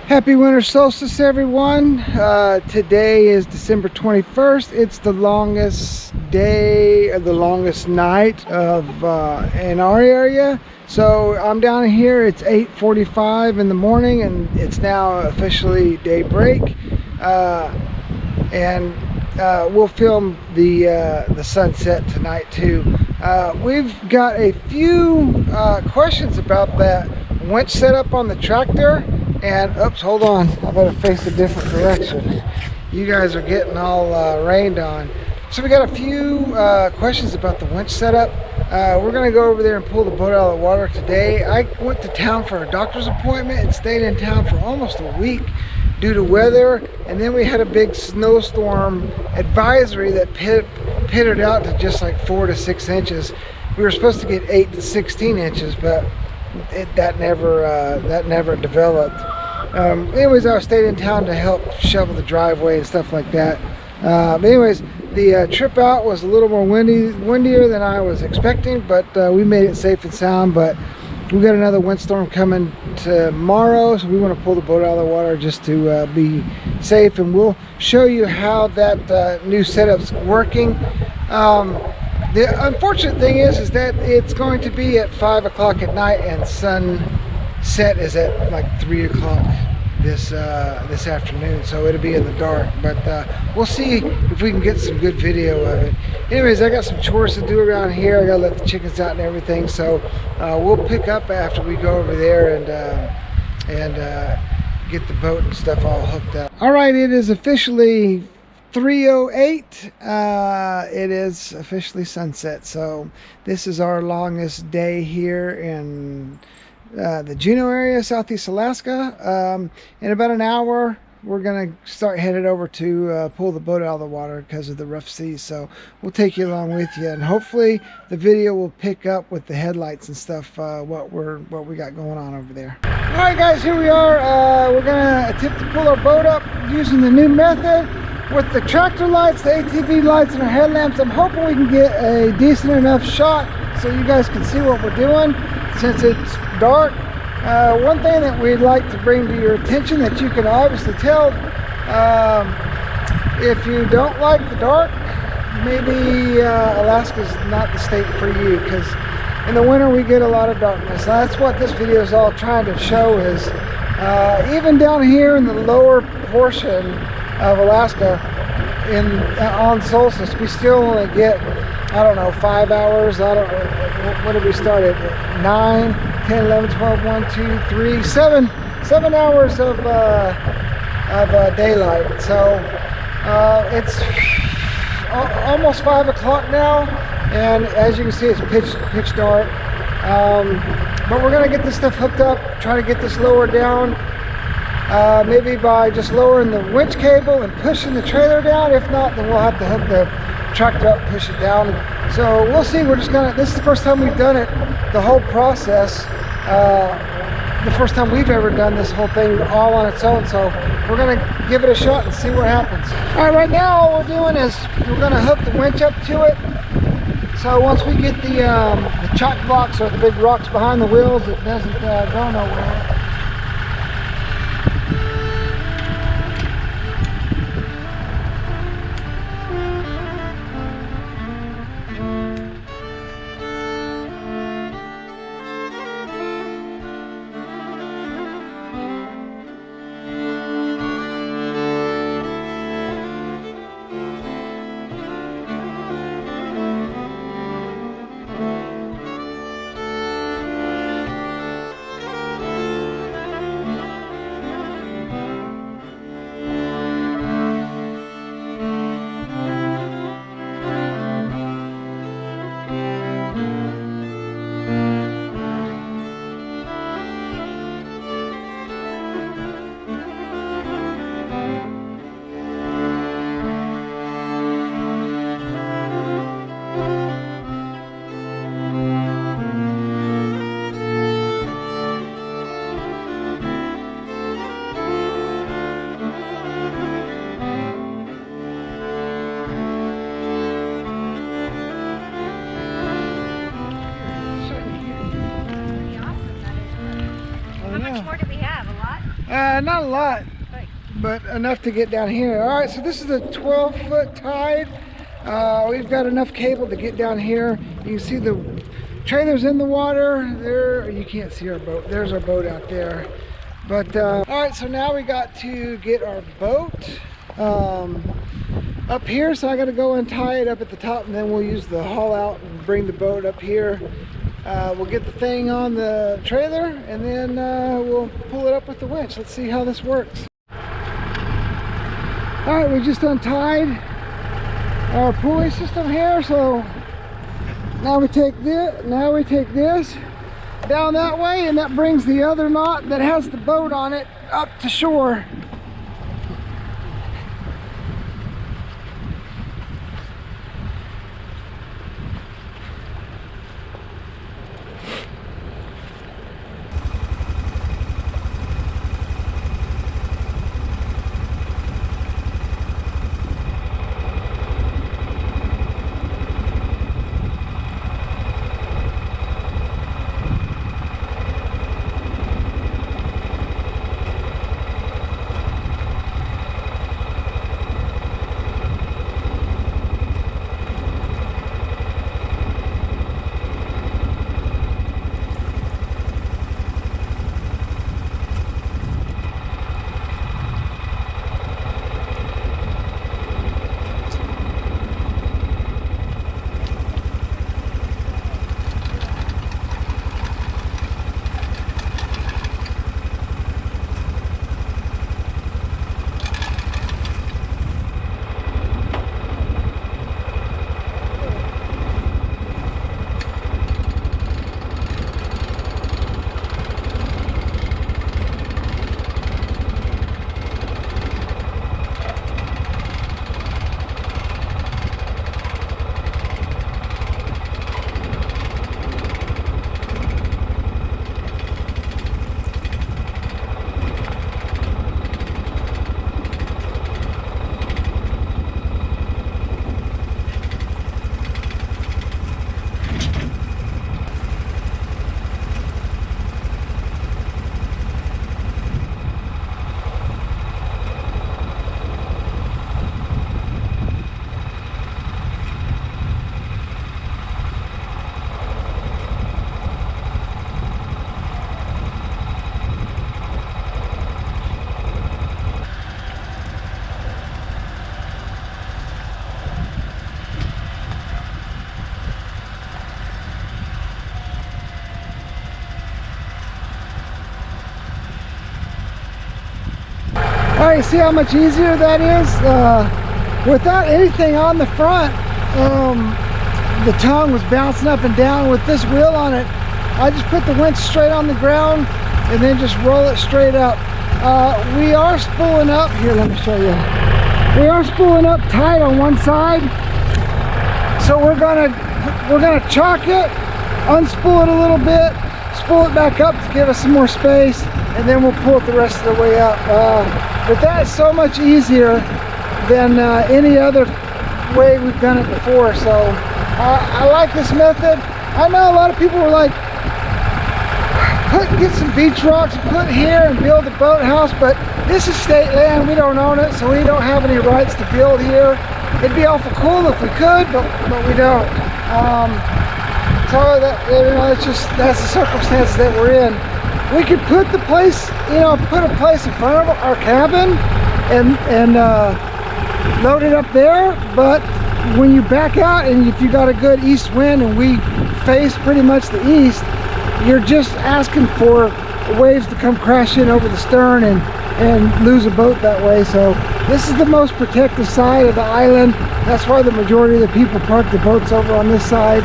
Happy winter solstice, everyone. Today is December 21st. It's the longest day or the longest night of in our area. So I'm down here. It's 8:45 in the morning, and it's now officially daybreak. We'll film the sunset tonight too. We've got a few questions about that winch setup on the tractor. And oops, hold on, I better face a different direction. You guys are getting all rained on. So we got a few questions about the winch setup. We're gonna go over there and pull the boat out of the water today. I went to town for a doctor's appointment and stayed in town for almost a week due to weather, and then we had a big snowstorm advisory that pittered out to just like 4 to 6 inches. We were supposed to get 8 to 16 inches, but that never developed. Anyways, I stayed in town to help shovel the driveway and stuff like that. But anyways, the trip out was a little more windier than I was expecting, but we made it safe and sound. But we got another windstorm coming tomorrow, so we want to pull the boat out of the water just to be safe, and we'll show you how that new setup's working. The unfortunate thing is that it's going to be at 5 o'clock at night, and sunset is at like 3 o'clock this afternoon, so it'll be in the dark. But we'll see if we can get some good video of it. Anyways, I got some chores to do around here. I gotta let the chickens out and everything, so we'll pick up after we go over there and get the boat and stuff all hooked up. All right, it is officially 3:08. It is officially sunset, so this is our longest day here in the Juneau area, southeast Alaska. In about an hour we're gonna start headed over to pull the boat out of the water because of the rough seas, so we'll take you along with you, and hopefully the video will pick up with the headlights and stuff, what we got going on over there. All right guys, here we are. We're gonna attempt to pull our boat up using the new method with the tractor lights, the ATV lights, and our headlamps. I'm hoping we can get a decent enough shot so you guys can see what we're doing since it's dark. One thing that we'd like to bring to your attention that you can obviously tell, if you don't like the dark, maybe Alaska's not the state for you, because in the winter we get a lot of darkness. That's what this video is all trying to show, is even down here in the lower portion of Alaska on solstice, we still only get, I don't know, 5 hours. I don't know, when did we start at? 9, 10, 11, 12, 1, 2, 3, 7 hours of daylight. So it's almost 5 o'clock now, and as you can see, it's pitch dark. But we're gonna get this stuff hooked up, try to get this lowered down. Maybe by just lowering the winch cable and pushing the trailer down. If not, then we'll have to hook the tractor up, push it down. So we'll see. We're just gonna, this is the first time we've done it, the whole process. The first time we've ever done this whole thing all on its own. So we're gonna give it a shot and see what happens. All right, right now all we're doing is we're gonna hook the winch up to it. So once we get the chock blocks or the big rocks behind the wheels, it doesn't go nowhere. not a lot, but enough to get down here. All right, so this is a 12-foot tide. We've got enough cable to get down here. You can see the trailer's in the water. There, you can't see our boat. There's our boat out there. But all right, so now we got to get our boat up here. So I got to go untie it up at the top, and then we'll use the haul out and bring the boat up here. We'll get the thing on the trailer, and then we'll pull it up with the winch. Let's see how this works. All right, we just untied our pulley system here. So now we take this down that way, and that brings the other knot that has the boat on it up to shore. All right, see how much easier that is? Without anything on the front, the tongue was bouncing up and down. With this wheel on it, I just put the winch straight on the ground and then just roll it straight up. We are spooling up. Here, let me show you. We are spooling up tight on one side. So we're gonna chock it, unspool it a little bit, spool it back up to give us some more space, and then we'll pull it the rest of the way up. But that is so much easier than any other way we've done it before. So I like this method. I know a lot of people were like, get some beach rocks, put here and build a boathouse, but this is state land. We don't own it, so we don't have any rights to build here. It'd be awful cool if we could, but we don't. So that, you know, that's the circumstances that we're in. We could put the place, you know, put a place in front of our cabin and load it up there, but when you back out and if you got a good east wind and we face pretty much the east, you're just asking for waves to come crash in over the stern and lose a boat that way. So this is the most protected side of the island. That's why the majority of the people park the boats over on this side.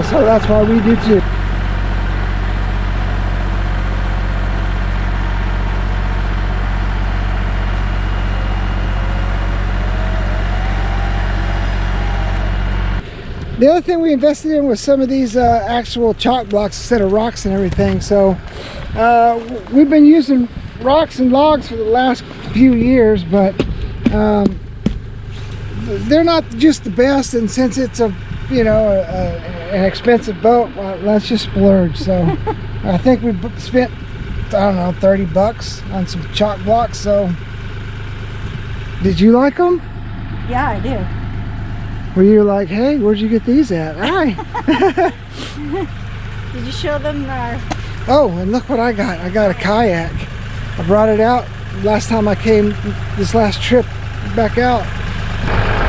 So that's why we do too. The other thing we invested in was some of these actual chalk blocks instead of rocks and everything. So we've been using rocks and logs for the last few years, but they're not just the best. And since it's an expensive boat, well, let's just splurge. So I think we spent don't know, 30 bucks on some chalk blocks. So did you like them? Yeah, I do. Were you like, hey, where'd you get these at? Hi. Did you show them Oh, and look what I got. I got a kayak. I brought it out last time I came, this last trip back out.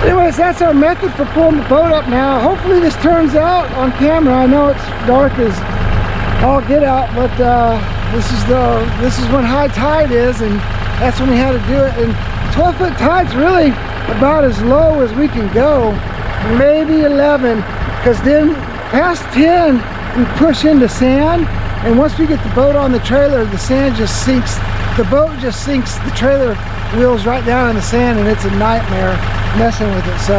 Anyways, that's our method for pulling the boat up now. Hopefully this turns out on camera. I know it's dark as all get out, but this is when high tide is, and that's when we had to do it. And 12-foot tide's really about as low as we can go, maybe 11, because then past 10 we push into sand, and once we get the boat on the trailer, the sand just sinks. The boat just sinks the trailer wheels right down in the sand, and it's a nightmare messing with it. So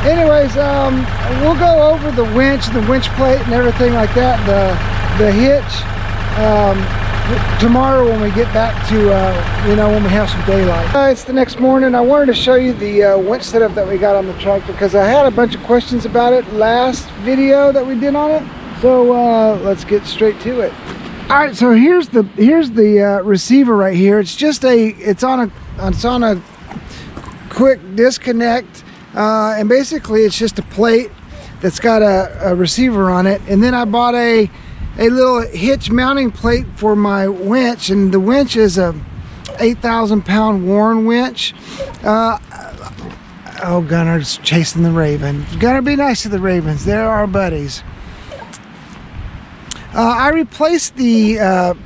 anyways, we'll go over the winch plate and everything like that, the hitch, tomorrow when we get back to you know, when we have some daylight. It's the next morning. I wanted to show you the winch setup that we got on the tractor, because I had a bunch of questions about it last video that we did on it. So let's get straight to it. All right, so here's the receiver right here. It's just it's on a quick disconnect, and basically it's just a plate that's got a receiver on it. And then I bought a little hitch mounting plate for my winch, and the winch is a 8,000-pound Warren winch. Oh, Gunner's chasing the raven. Gunner, be nice to the ravens. They're our buddies. I replaced the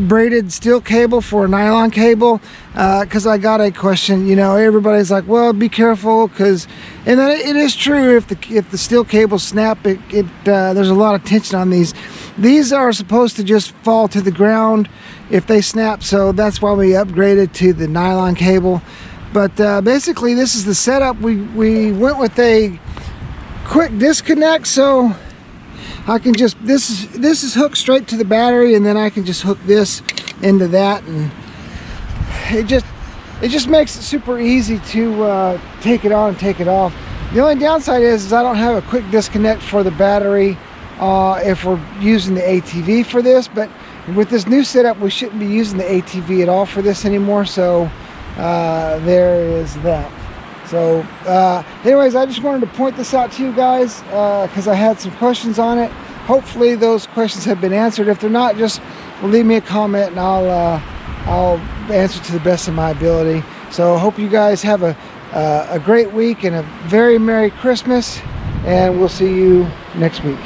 braided steel cable for a nylon cable, because I got a question. You know, everybody's like, well, be careful, because, and then it is true, if the steel cables snap, there's a lot of tension on these. These are supposed to just fall to the ground if they snap, so that's why we upgraded to the nylon cable. But basically this is the setup. We went with a quick disconnect, so I can just, this is hooked straight to the battery, and then I can just hook this into that, and it just makes it super easy to take it on and take it off. The only downside is I don't have a quick disconnect for the battery if we're using the ATV for this, but with this new setup we shouldn't be using the ATV at all for this anymore. So there is that. So anyways, I just wanted to point this out to you guys, because I had some questions on it. Hopefully those questions have been answered. If they're not, just leave me a comment and I'll answer to the best of my ability. So I hope you guys have a great week and a very Merry Christmas, and we'll see you next week.